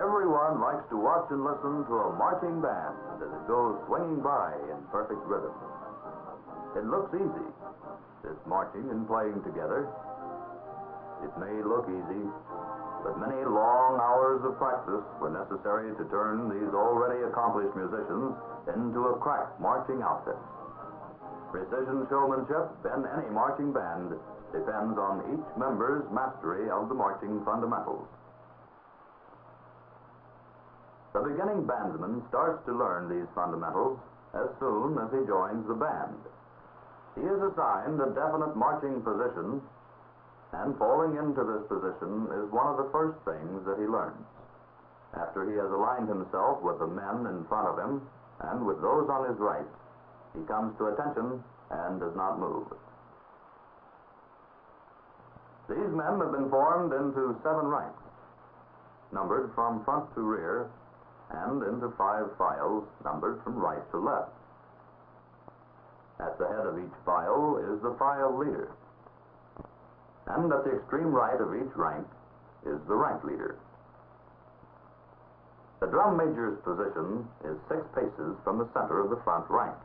Everyone likes to watch and listen to a marching band as it goes swinging by in perfect rhythm. It looks easy, this marching and playing together. It may look easy, but many long hours of practice were necessary to turn these already accomplished musicians into a crack marching outfit. Precision showmanship in any marching band depends on each member's mastery of the marching fundamentals. The beginning bandsman starts to learn these fundamentals as soon as he joins the band. He is assigned a definite marching position, and falling into this position is one of the first things that he learns. After he has aligned himself with the men in front of him and with those on his right, he comes to attention and does not move. These men have been formed into 7 ranks, numbered from front to rear, and into 5 files, numbered from right to left. At the head of each file is the file leader, and at the extreme right of each rank is the rank leader. The drum major's position is 6 paces from the center of the front rank.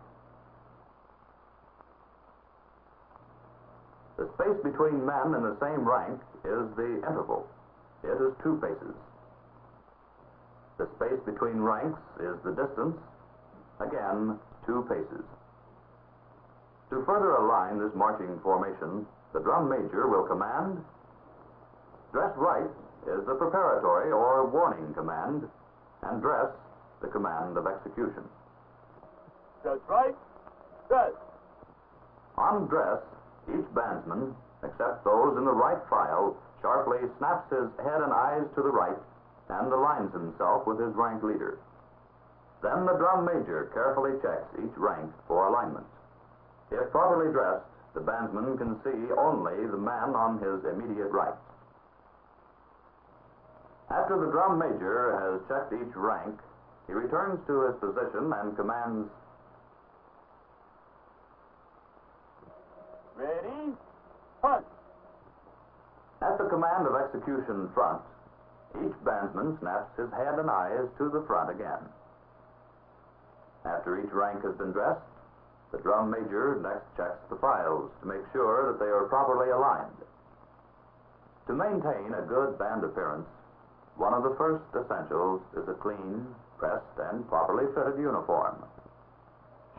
The space between men in the same rank is the interval. It is 2 paces. The space between ranks is the distance, again 2 paces. To further align this marching formation, the drum major will command. Dress right is the preparatory or warning command, and dress the command of execution. Dress right, dress. On dress, each bandsman, except those in the right file, sharply snaps his head and eyes to the right and aligns himself with his rank leader. Then the drum major carefully checks each rank for alignment. If properly dressed, the bandsman can see only the man on his immediate right. After the drum major has checked each rank, he returns to his position and commands, Ready, punch. At the command of execution front, each bandsman snaps his head and eyes to the front again. After each rank has been dressed, the drum major next checks the files to make sure that they are properly aligned. To maintain a good band appearance, one of the first essentials is a clean, pressed, and properly fitted uniform.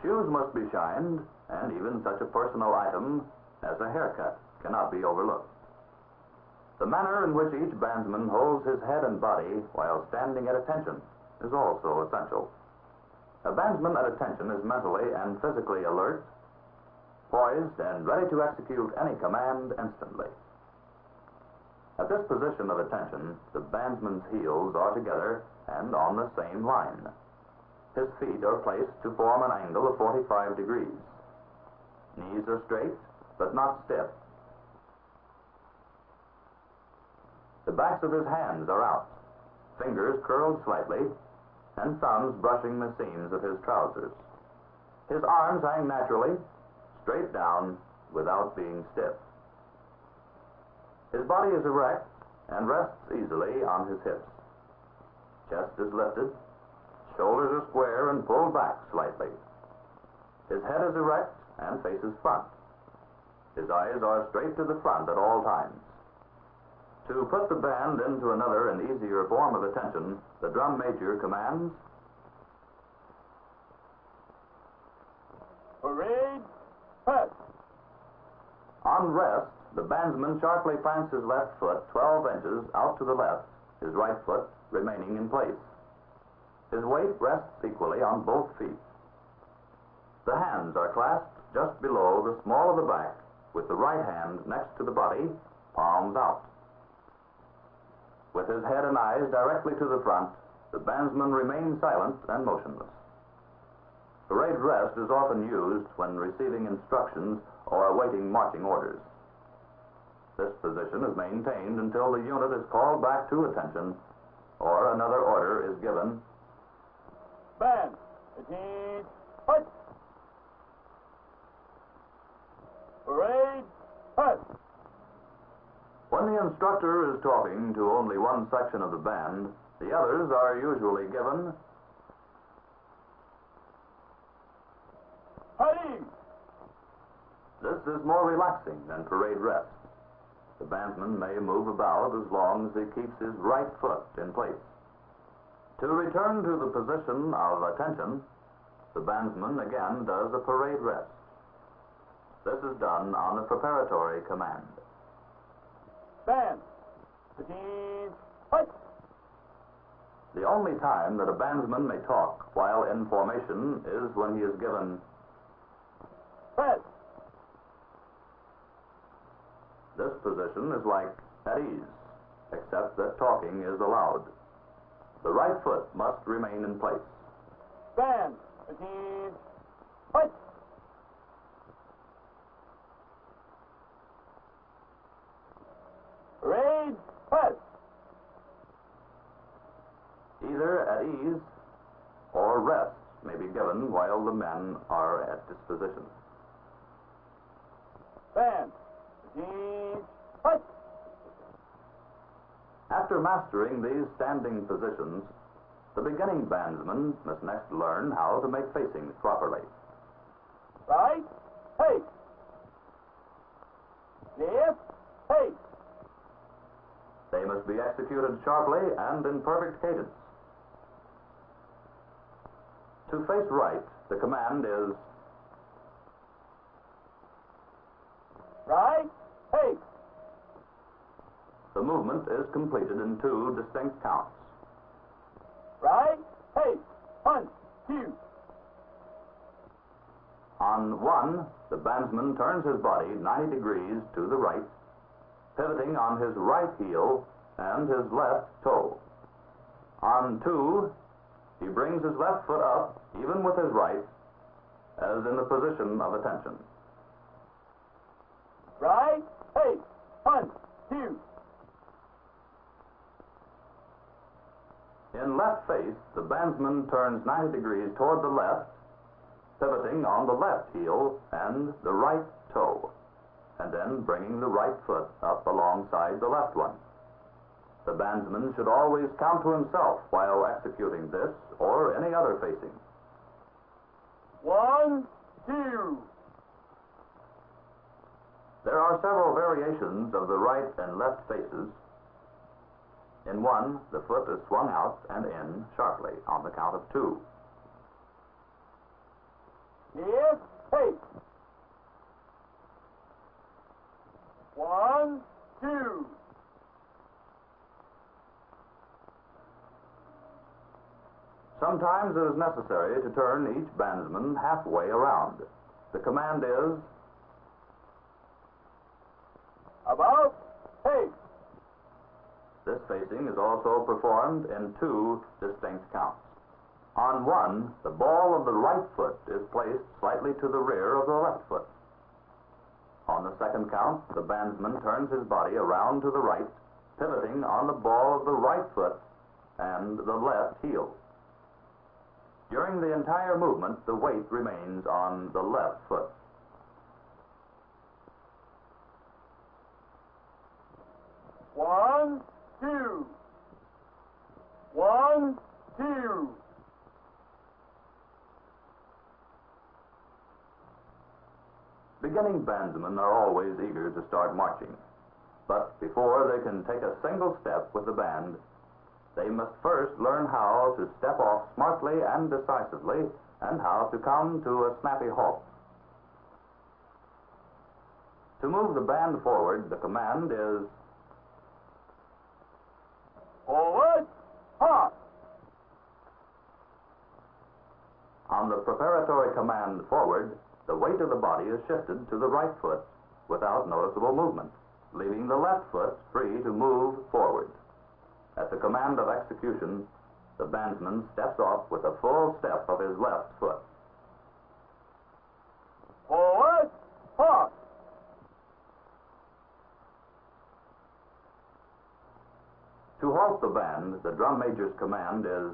Shoes must be shined, and even such a personal item as a haircut cannot be overlooked. The manner in which each bandsman holds his head and body while standing at attention is also essential. A bandsman at attention is mentally and physically alert, poised, and ready to execute any command instantly. At this position of attention, the bandsman's heels are together and on the same line. His feet are placed to form an angle of 45 degrees. Knees are straight, but not stiff. The backs of his hands are out, fingers curled slightly, and thumbs brushing the seams of his trousers. His arms hang naturally, straight down, without being stiff. His body is erect and rests easily on his hips. Chest is lifted, shoulders are square and pulled back slightly. His head is erect and faces front. His eyes are straight to the front at all times. To put the band into another and easier form of attention, the drum major commands, Parade, press. On rest, the bandsman sharply plants his left foot 12 inches out to the left, his right foot remaining in place. His weight rests equally on both feet. The hands are clasped just below the small of the back, with the right hand next to the body, palms out. With his head and eyes directly to the front, the bandsman remains silent and motionless. Parade rest is often used when receiving instructions or awaiting marching orders. This position is maintained until the unit is called back to attention or another order is given. Band, repeat, hut. Parade, hut. When the instructor is talking to only one section of the band, the others are usually given Huddy. This is more relaxing than parade rest. The bandsman may move about as long as he keeps his right foot in place. To return to the position of attention, the bandsman again does a parade rest. This is done on the preparatory command. Band, repeat, hut. The only time that a bandsman may talk while in formation is when he is given Press. This position is like at ease, except that talking is allowed. The right foot must remain in place. Band, repeat, hut. Parade, press. Either at ease or rest may be given while the men are at this position. Band, repeat, hut. After mastering these standing positions, the beginning bandsman must next learn how to make facings properly. Right, hey. Left, hey. They must be executed sharply and in perfect cadence. To face right, the command is Right, hey. the movement is completed in 2 distinct counts. Right, hey. 1, 2. On 1, the bandsman turns his body 90 degrees to the right, pivoting on his right heel and his left toe. On 2, he brings his left foot up, even with his right, as in the position of attention. Right, hey. 1, 2. In left face, the bandsman turns 90 degrees toward the left, pivoting on the left heel and the right toe, and then bringing the right foot up alongside the left one. The bandsman should always count to himself while executing this or any other facing. 1, 2. There are several variations of the right and left faces. In 1, the foot is swung out and in sharply on the count of 2. Left, hey. 1, 2. Sometimes it is necessary to turn each bandsman halfway around. The command is About, hey. This facing is also performed in 2 distinct counts. On 1, the ball of the right foot is placed slightly to the rear of the left foot. On the second count, the bandsman turns his body around to the right, pivoting on the ball of the right foot and the left heel. During the entire movement, the weight remains on the left foot. One, two. 1, 2. Beginning bandsmen are always eager to start marching, but before they can take a single step with the band, they must first learn how to step off smartly and decisively, and how to come to a snappy halt. To move the band forward, the command is Forward, hop. on the preparatory command forward, the weight of the body is shifted to the right foot without noticeable movement, leaving the left foot free to move forward. At the command of execution, the bandsman steps off with a full step of his left foot. Forward, halt. To halt the band, the drum major's command is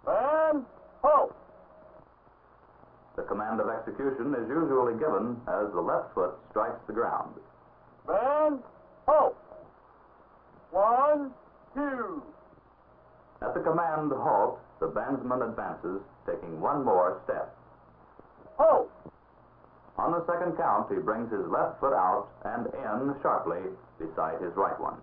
Band, halt. the command of execution is usually given as the left foot strikes the ground. Band, halt. 1, 2. At the command halt, the bandsman advances, taking one more step. Halt. On the second count, he brings his left foot out and in sharply beside his right one.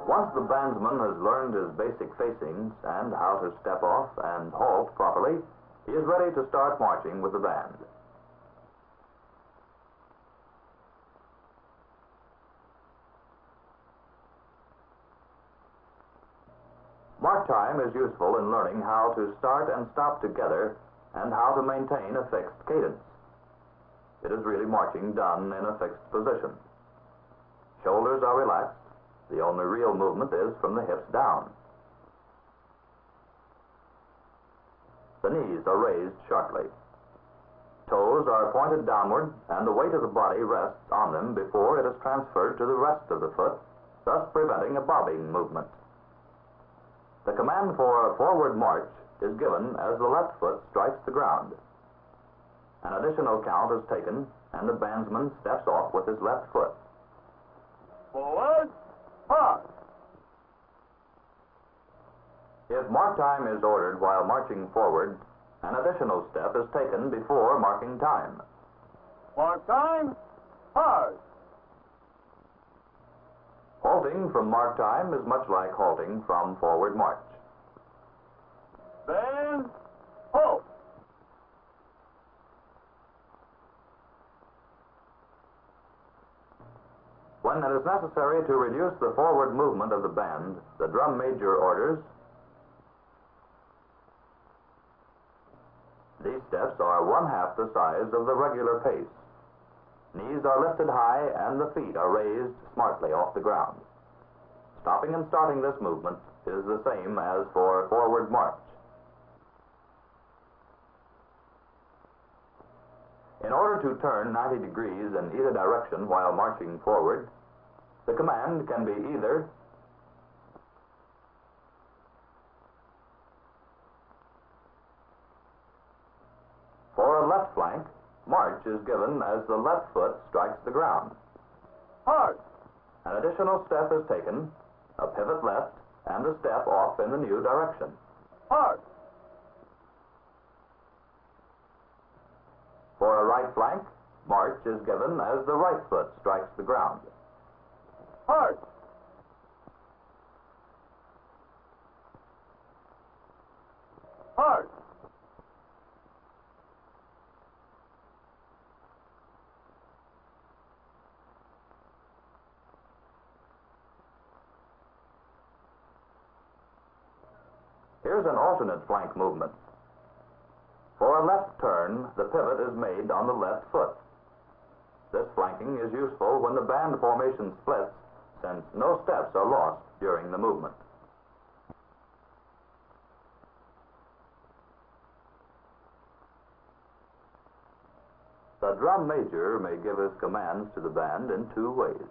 Once the bandsman has learned his basic facings and how to step off and halt properly, he is ready to start marching with the band. Mark time is useful in learning how to start and stop together and how to maintain a fixed cadence. It is really marching done in a fixed position. Shoulders are relaxed. The only real movement is from the hips down. The knees are raised sharply. Toes are pointed downward, and the weight of the body rests on them before it is transferred to the rest of the foot, thus preventing a bobbing movement. The command for forward march is given as the left foot strikes the ground. An additional count is taken, and the bandsman steps off with his left foot. Forward, halt. If mark time is ordered while marching forward, an additional step is taken before marking time. Mark time, halt. Halting from mark time is much like halting from forward march. Band, halt. When it is necessary to reduce the forward movement of the band, the drum major orders. These steps are 1/2 the size of the regular pace. Knees are lifted high and the feet are raised smartly off the ground. Stopping and starting this movement is the same as for forward march. In order to turn 90 degrees in either direction while marching forward, the command can be either for a left flank, march is given as the left foot strikes the ground. Halt. An additional step is taken, a pivot left, and a step off in the new direction. Halt. For a right flank, march is given as the right foot strikes the ground. Halt. Halt. Here's an alternate flank movement. For a left turn, the pivot is made on the left foot. This flanking is useful when the band formation splits, since no steps are lost during the movement. The drum major may give his commands to the band in two ways.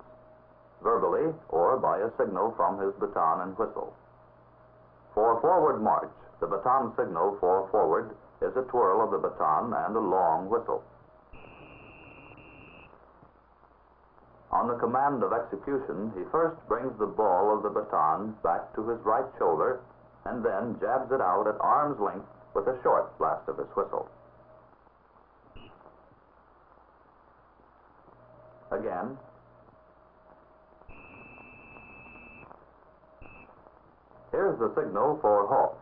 verbally or by a signal from his baton and whistle. For forward march, the baton signal for forward is a twirl of the baton and a long whistle. On the command of execution, he first brings the ball of the baton back to his right shoulder and then jabs it out at arm's length with a short blast of his whistle. Again. Here's the signal for halt.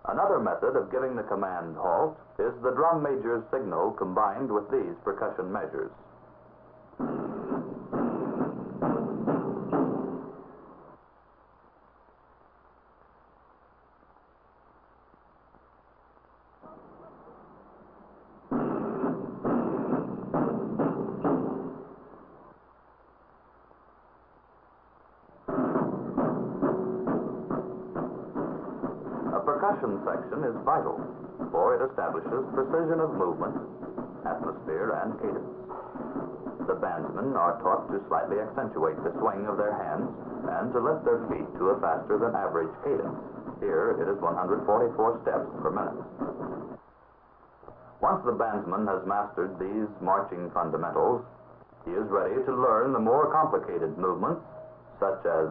Another method of giving the command halt is the drum major's signal combined with these percussion measures. Percussion section is vital, for it establishes precision of movement, atmosphere, and cadence. The bandsmen are taught to slightly accentuate the swing of their hands and to lift their feet to a faster than average cadence. Here it is 144 steps per minute. Once the bandsman has mastered these marching fundamentals, he is ready to learn the more complicated movements, such as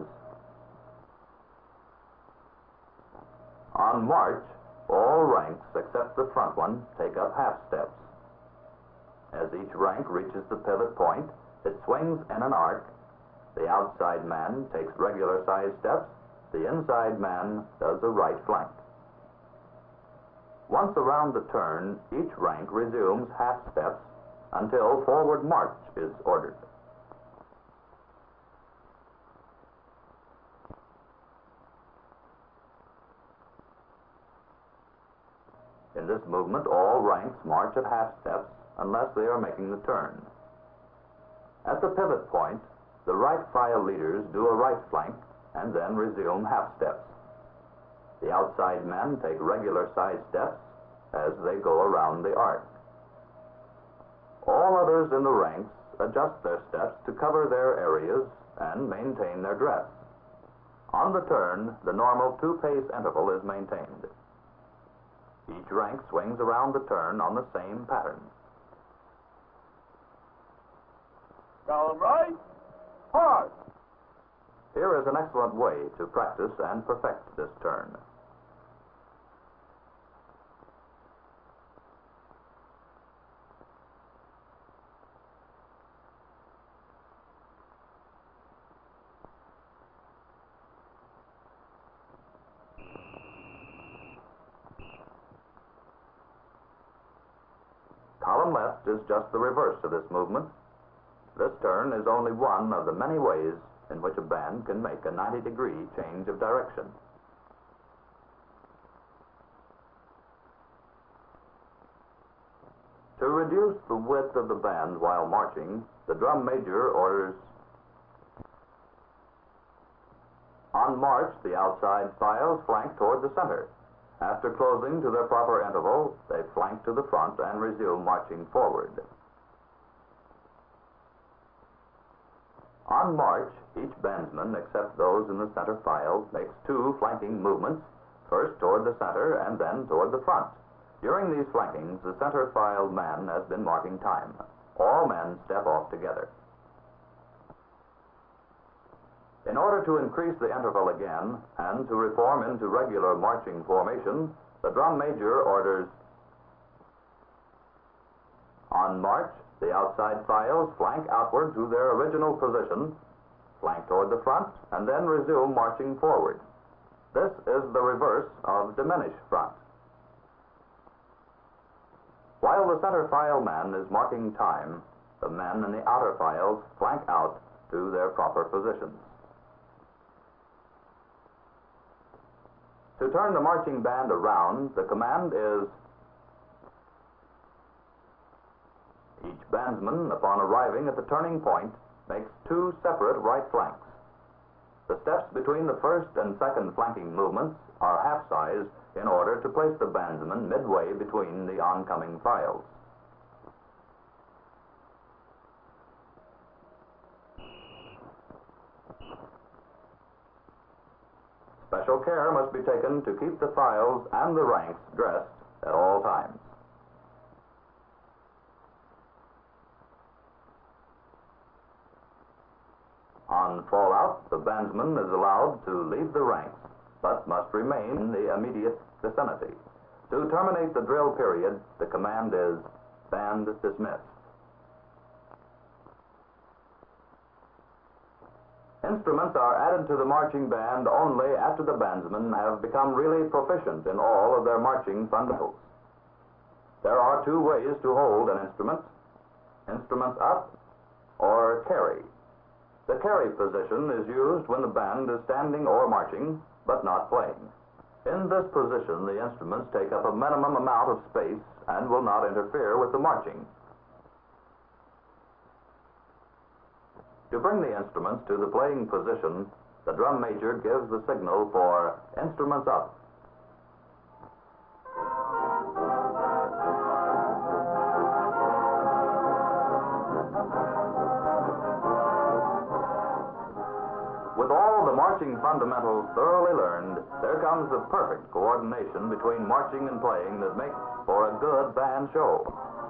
on march, all ranks except the front one take up half steps. As each rank reaches the pivot point, it swings in an arc. The outside man takes regular-sized steps. The inside man does a right flank. Once around the turn, each rank resumes half steps until forward march is ordered. In this movement, all ranks march at half steps unless they are making the turn. At the pivot point, the right file leaders do a right flank and then resume half steps. The outside men take regular-sized steps as they go around the arc. All others in the ranks adjust their steps to cover their areas and maintain their dress. On the turn, the normal two-pace interval is maintained. Each rank swings around the turn on the same pattern. Down right, hard. Here is an excellent way to practice and perfect this turn. Column left is just the reverse of this movement. This turn is only one of the many ways in which a band can make a 90-degree change of direction. To reduce the width of the band while marching, the drum major orders, on march, the outside files flank toward the center. After closing to their proper interval, they flank to the front and resume marching forward. On march, each bandsman, except those in the center file, makes two flanking movements, first toward the center and then toward the front. During these flankings, the center file man has been marking time. All men step off together. In order to increase the interval again and to reform into regular marching formation, the drum major orders, on march, the outside files flank outward to their original position, flank toward the front, and then resume marching forward. This is the reverse of diminish front. While the center file man is marking time, the men in the outer files flank out to their proper positions. To turn the marching band around, the command is, each bandsman, upon arriving at the turning point, makes two separate right flanks. The steps between the first and second flanking movements are half-size in order to place the bandsman midway between the oncoming files. Special care must be taken to keep the files and the ranks dressed at all times. On fallout, the bandsman is allowed to leave the ranks, but must remain in the immediate vicinity. To terminate the drill period, the command is "Band dismissed." Instruments are added to the marching band only after the bandsmen have become really proficient in all of their marching fundamentals. There are two ways to hold an instrument: instruments up or carry. The carry position is used when the band is standing or marching, but not playing. In this position, the instruments take up a minimum amount of space and will not interfere with the marching. To bring the instruments to the playing position, the drum major gives the signal for "instruments up." With all the marching fundamentals thoroughly learned, there comes the perfect coordination between marching and playing that makes for a good band show.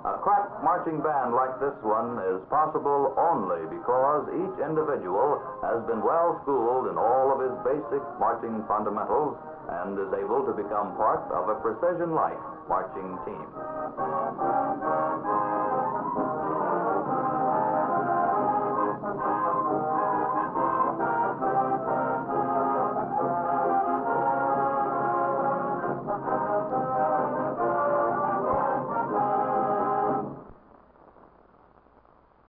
A crack marching band like this one is possible only because each individual has been well schooled in all of his basic marching fundamentals and is able to become part of a precision-like marching team.